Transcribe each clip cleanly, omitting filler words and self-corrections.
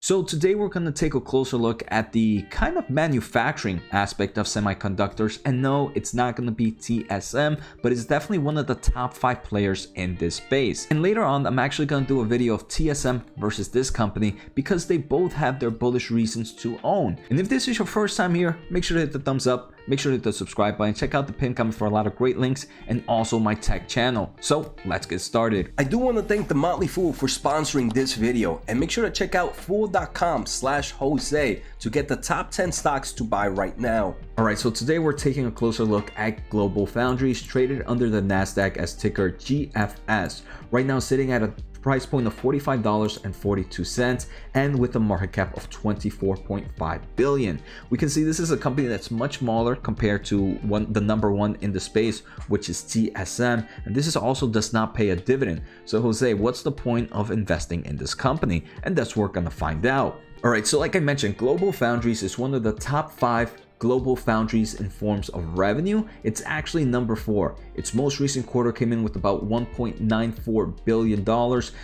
So today we're going to take a closer look at the kind of manufacturing aspect of semiconductors, and no, it's not going to be TSM, but it's definitely one of the top 5 players in this space. And later on, I'm actually going to do a video of TSM versus this company because they both have their bullish reasons to own. And if this is your first time here, make sure to hit the thumbs up. Make sure to hit the subscribe button, check out the pinned comment for a lot of great links, and also my tech channel. So let's get started. I do want to thank The Motley Fool for sponsoring this video, and make sure to check out fool.com/Jose to get the top 10 stocks to buy right now. Alright, so today we're taking a closer look at GlobalFoundries, traded under the Nasdaq as ticker GFS. Right now sitting at a price point of $45.42 and with a market cap of $24.5 billion. We can see this is a company that's much smaller compared to the number one in the space, which is TSM, and this is also does not pay a dividend. So Jose, what's the point of investing in this company? And that's what we're gonna find out. Alright, so like I mentioned, GlobalFoundries is one of the top 5 global foundries in forms of revenue. It's actually number 4. Its most recent quarter came in with about $1.94 billion,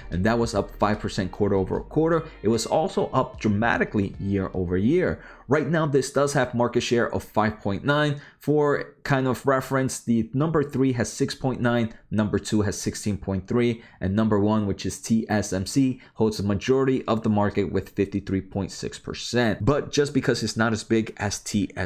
and that was up 5% quarter over quarter. It was also up dramatically year over year. Right now, this does have market share of 5.9. For kind of reference, the number 3 has 6.9, number 2 has 16.3, and number 1, which is TSMC, holds the majority of the market with 53.6%. But just because it's not as big as TSMC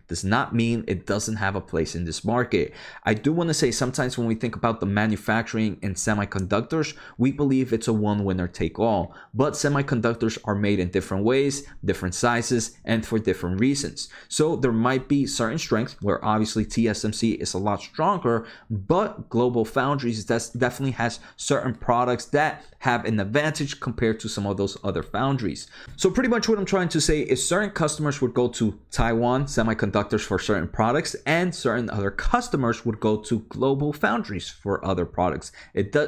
does not mean it doesn't have a place in this market. I do want to say sometimes when we think about the manufacturing in semiconductors, we believe it's a one winner take all. But semiconductors are made in different ways, different sizes, and for different reasons. So there might be certain strengths where obviously TSMC is a lot stronger, but GlobalFoundries definitely has certain products that have an advantage compared to some of those other foundries. So pretty much what I'm trying to say is certain customers would go to Taiwan Semiconductors for certain products, and certain other customers would go to GlobalFoundries for other products.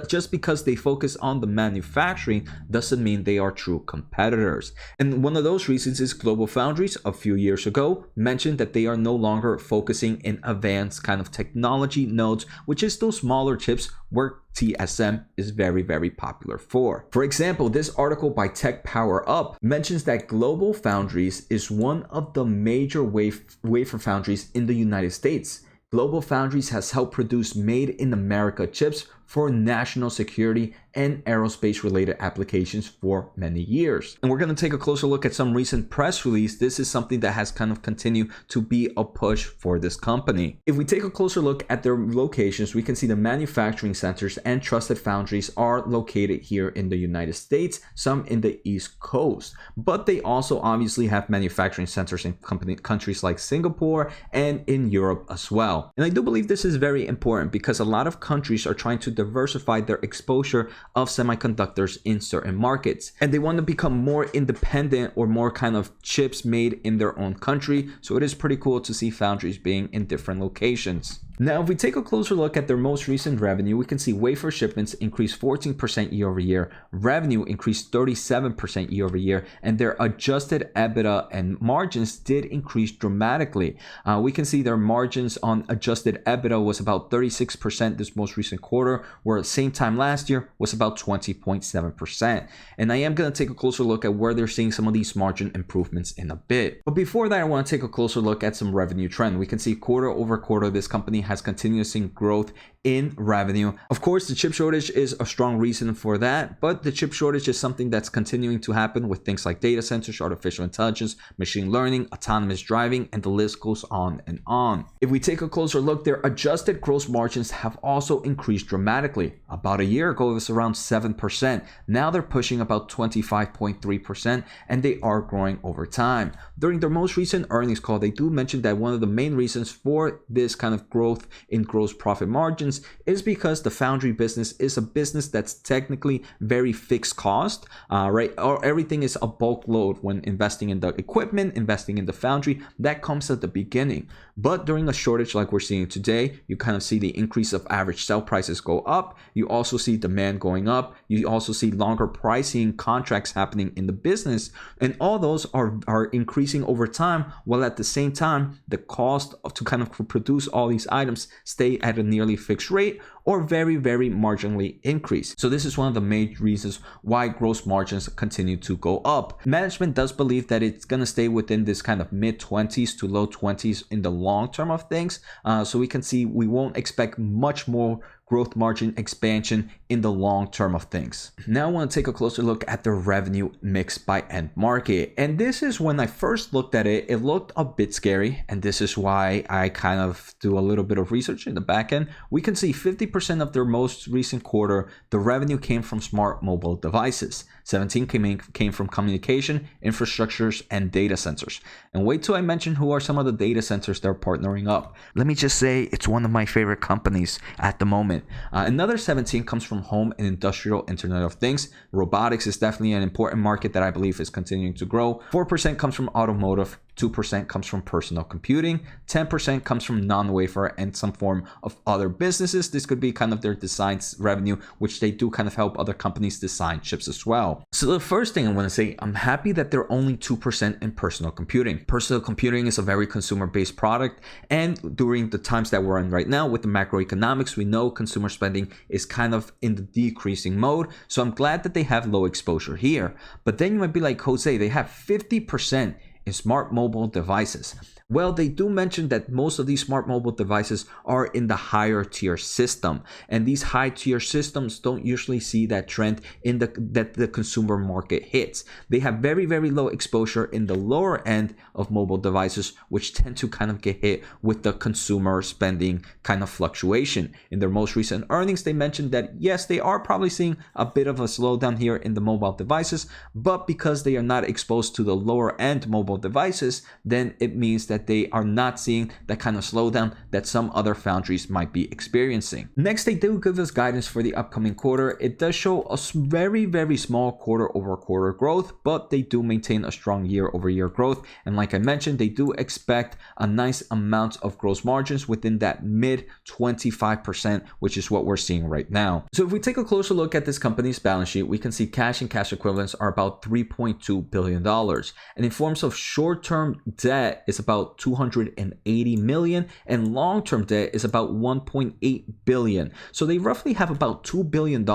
Just because they focus on the manufacturing doesn't mean they are true competitors. And one of those reasons is GlobalFoundries a few years ago mentioned that they are no longer focusing in advanced kind of technology nodes, which is those smaller chips where TSM is very, very popular for. For example, this article by Tech Power Up mentions that GlobalFoundries is one of the major wafer foundries in the United States. GlobalFoundries has helped produce made in America chips for national security and aerospace related applications for many years. And we're going to take a closer look at some recent press release. This is something that has kind of continued to be a push for this company. If we take a closer look at their locations, we can see the manufacturing centers and trusted foundries are located here in the United States, some in the East Coast. But they also obviously have manufacturing centers in countries like Singapore and in Europe as well. And I do believe this is very important because a lot of countries are trying to diversify their exposure of semiconductors in certain markets, and they want to become more independent or more kind of chips made in their own country. So it is pretty cool to see foundries being in different locations. Now, if we take a closer look at their most recent revenue, we can see wafer shipments increased 14% year over year, revenue increased 37% year over year, and their adjusted EBITDA and margins did increase dramatically. We can see their margins on adjusted EBITDA was about 36% this most recent quarter, where at the same time last year was about 20.7%. And I am going to take a closer look at where they're seeing some of these margin improvements in a bit. But before that, I want to take a closer look at some revenue trend. We can see quarter over quarter, this company has continued seeing growth in revenue. Of course, the chip shortage is a strong reason for that, but the chip shortage is something that's continuing to happen with things like data centers, artificial intelligence, machine learning, autonomous driving, and the list goes on and on. If we take a closer look, their adjusted gross margins have also increased dramatically. About a year ago, it was around 7%. Now they're pushing about 25.3%, and they are growing over time. During their most recent earnings call, they do mention that one of the main reasons for this kind of growth in gross profit margins is because the foundry business is a business that's technically very fixed cost, right? Or everything is a bulk load when investing in the equipment, investing in the foundry, that comes at the beginning. But during a shortage like we're seeing today, you kind of see the increase of average sell prices go up. You also see demand going up. You also see longer pricing contracts happening in the business. And all those are increasing over time, while at the same time, the cost to kind of produce all these items stay at a nearly fixed fixed rate or very marginally increase. So this is one of the main reasons why gross margins continue to go up. Management does believe that it's going to stay within this kind of mid 20s to low 20s in the long term of things. So we can see we won't expect much more growth margin expansion in the long term of things. Now I want to take a closer look at the revenue mix by end market. And this is when I first looked at it, it looked a bit scary. And this is why I kind of do a little bit of research in the back end. We can see 50% of their most recent quarter, the revenue came from smart mobile devices. 17 came from communication, infrastructures, and data centers. And wait till I mention who are some of the data centers they're partnering up. Let me just say it's one of my favorite companies at the moment. Another 17 comes from home and industrial Internet of Things. Robotics is definitely an important market that I believe is continuing to grow. 4% comes from automotive. 2% comes from personal computing, 10% comes from non-wafer and some form of other businesses. This could be kind of their design revenue, which they do kind of help other companies design chips as well. So the first thing I want to say, I'm happy that they're only 2% in personal computing. Personal computing is a very consumer-based product, and during the times that we're in right now with the macroeconomics, we know consumer spending is kind of in the decreasing mode. So I'm glad that they have low exposure here. But then you might be like, Jose, they have 50% in smart mobile devices. Well, they do mention that most of these smart mobile devices are in the higher tier system, and these high tier systems don't usually see that trend in that the consumer market hits. They have very low exposure in the lower end of mobile devices, which tend to kind of get hit with the consumer spending kind of fluctuation. In their most recent earnings, they mentioned that yes, they are probably seeing a bit of a slowdown here in the mobile devices, but because they are not exposed to the lower end mobile devices, then it means that they are not seeing that kind of slowdown that some other foundries might be experiencing. Next, they do give us guidance for the upcoming quarter. It does show a very small quarter-over-quarter growth, but they do maintain a strong year-over-year growth. And like I mentioned, they do expect a nice amount of gross margins within that mid 25%, which is what we're seeing right now. So if we take a closer look at this company's balance sheet, we can see cash and cash equivalents are about $3.2 billion. And in forms of short-term debt is about $280 million, and long-term debt is about $1.8 billion. So they roughly have about $2 billion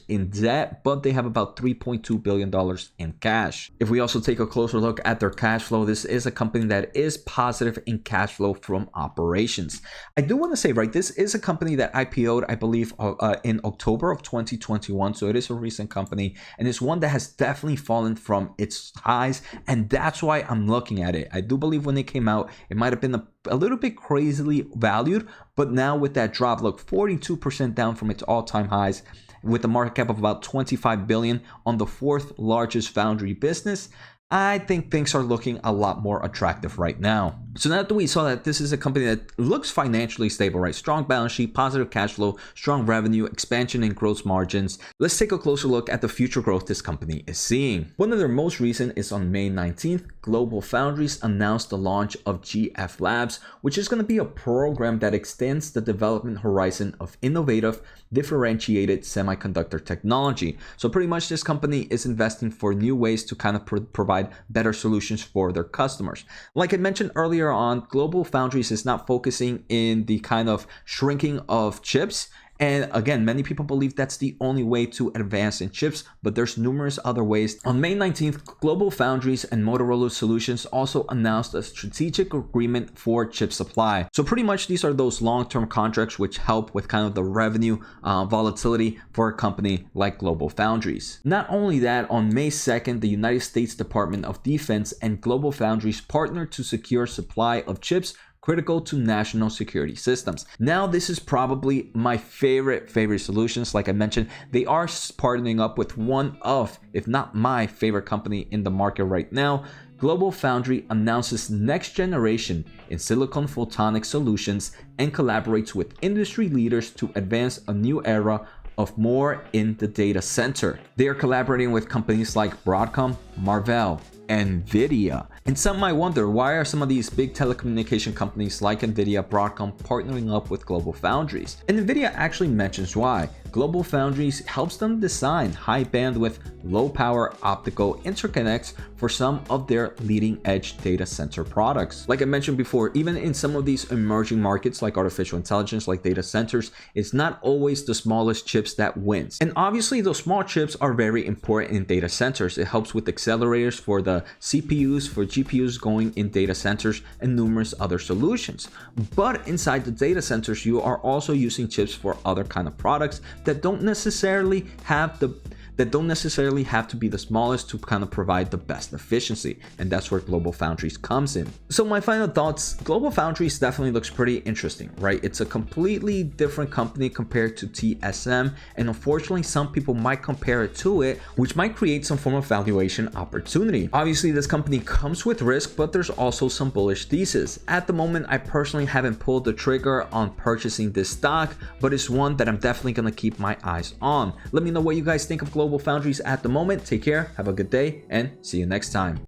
in debt, but they have about $3.2 billion in cash. If we also take a closer look at their cash flow, this is a company that is positive in cash flow from operations. I do want to say, right, this is a company that IPO'd, I believe, in October of 2021. So it is a recent company, and it's one that has definitely fallen from its highs, and that's why I'm looking at it. I do believe when it came out, it might have been a little bit crazily valued, but now with that drop, look, 42% down from its all-time highs, with a market cap of about 25 billion on the fourth largest foundry business, I think things are looking a lot more attractive right now. So now that we saw that this is a company that looks financially stable, right? Strong balance sheet, positive cash flow, strong revenue, expansion in gross margins. Let's take a closer look at the future growth this company is seeing. One of their most recent is on May 19th, GlobalFoundries announced the launch of GF Labs, which is going to be a program that extends the development horizon of innovative, differentiated semiconductor technology. So pretty much this company is investing for new ways to kind of provide better solutions for their customers. Like I mentioned earlier on, GlobalFoundries is not focusing in the kind of shrinking of chips. And again, many people believe that's the only way to advance in chips, but there's numerous other ways. On May 19th, GlobalFoundries and Motorola Solutions also announced a strategic agreement for chip supply. So pretty much these are those long-term contracts which help with kind of the revenue volatility for a company like GlobalFoundries. Not only that, on May 2nd, the United States Department of Defense and GlobalFoundries partnered to secure supply of chips critical to national security systems. Now, this is probably my favorite solutions. Like I mentioned, they are partnering up with one of, if not my favorite company in the market right now. GlobalFoundries announces next generation in silicon photonic solutions and collaborates with industry leaders to advance a new era of more in the data center. They are collaborating with companies like Broadcom, Marvell, NVIDIA. And some might wonder, why are some of these big telecommunication companies like NVIDIA, Broadcom partnering up with GlobalFoundries? And NVIDIA actually mentions why. GlobalFoundries helps them design high bandwidth, low power optical interconnects for some of their leading edge data center products. Like I mentioned before, even in some of these emerging markets like artificial intelligence, like data centers, it's not always the smallest chips that wins. And obviously those small chips are very important in data centers. It helps with accelerators for the CPUs, for GPUs going in data centers, and numerous other solutions. But inside the data centers, you are also using chips for other kind of products that don't necessarily have to be the smallest to kind of provide the best efficiency, and that's where GlobalFoundries comes in. So my final thoughts, GlobalFoundries definitely looks pretty interesting, right? It's a completely different company compared to TSM, and unfortunately some people might compare it to it, which might create some form of valuation opportunity. Obviously this company comes with risk, but there's also some bullish thesis. At the moment, I personally haven't pulled the trigger on purchasing this stock, but it's one that I'm definitely going to keep my eyes on. Let me know what you guys think of GlobalFoundries at the moment. Take care, have a good day, and see you next time.